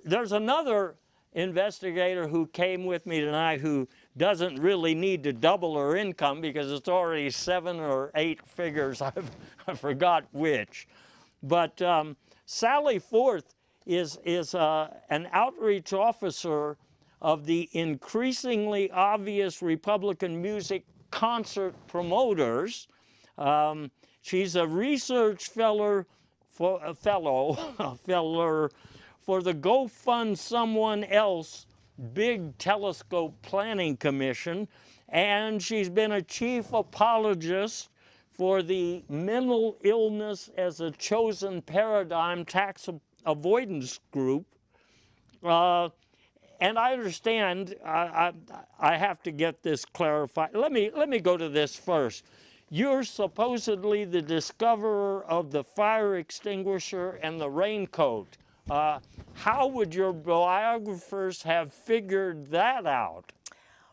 There's another investigator who came with me tonight who doesn't really need to double her income because it's already 7 or 8 figures. I forgot which. But Sally Forth is an outreach officer of the increasingly obvious Republican music concert promoters. She's a research fellow for the Go Fund Someone Else Big Telescope Planning Commission, and she's been a chief apologist for the Mental Illness as a Chosen Paradigm tax avoidance group. And I understand, I have to get this clarified. Let me go to this first. You're supposedly the discoverer of the fire extinguisher and the raincoat. How would your biographers have figured that out?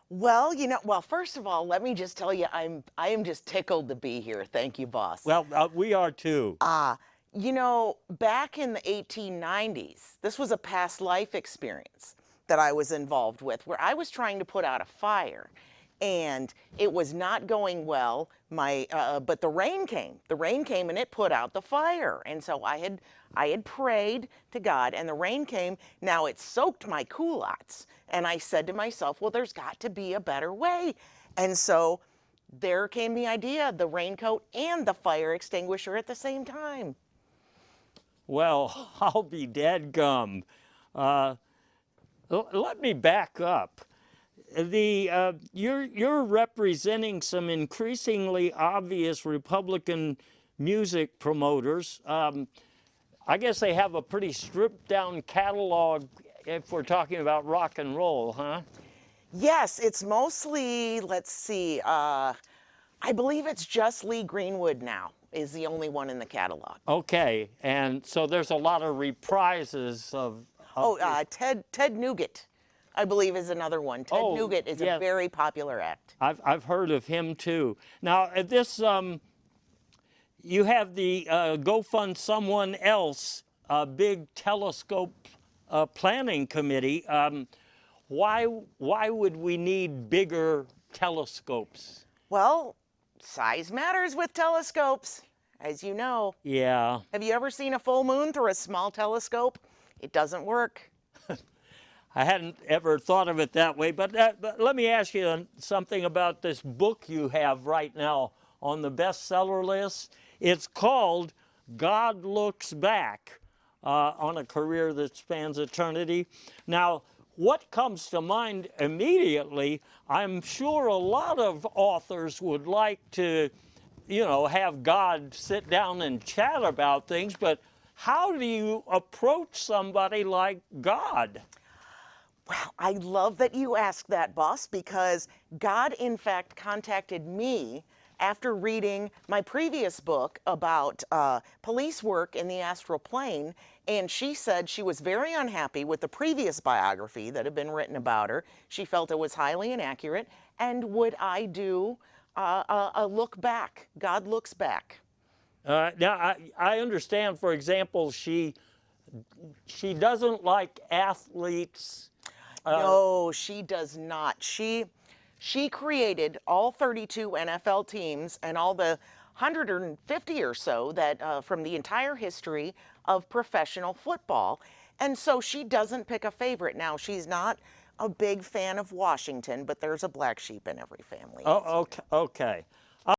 Well, first of all, let me just tell you, I am just tickled to be here. Thank you, boss. Well, we are too. Back in the 1890s, this was a past life experience that I was involved with, where I was trying to put out a fire, and it was not going well. But the rain came. The rain came, and it put out the fire. And so I had prayed to God, and the rain came. Now it soaked my culottes, and I said to myself, well, there's got to be a better way. And so there came the idea, the raincoat and the fire extinguisher at the same time. Well, I'll be dadgum. Let me back up. You're representing some increasingly obvious Republican music promoters. I guess they have a pretty stripped down catalog if we're talking about rock and roll, huh? Yes, it's mostly, let's see, I believe it's just Lee Greenwood now is the only one in the catalog. Okay, and so there's a lot of reprises of Ted Nugent, I believe, is another one. Ted Nugent is a very popular act. I've heard of him too. Now, this you have the Go Fund Someone Else big telescope planning committee. Why would we need bigger telescopes? Well, size matters with telescopes, as you know. Yeah. Have you ever seen a full moon through a small telescope? It doesn't work. I hadn't ever thought of it that way, but let me ask you something about this book you have right now on the bestseller list. It's called God Looks Back on a Career That Spans Eternity. Now, what comes to mind immediately, I'm sure a lot of authors would like to, have God sit down and chat about things, but how do you approach somebody like God? Well, I love that you asked that, boss, because God, in fact, contacted me after reading my previous book about police work in the astral plane, and she said she was very unhappy with the previous biography that had been written about her. She felt it was highly inaccurate, and would I do a look back? God Looks Back. Now, I understand, for example, she doesn't like athletes. No, she does not. She created all 32 NFL teams and all the 150 or so that from the entire history of professional football. And so she doesn't pick a favorite. Now, she's not a big fan of Washington, but there's a black sheep in every family. Oh, okay.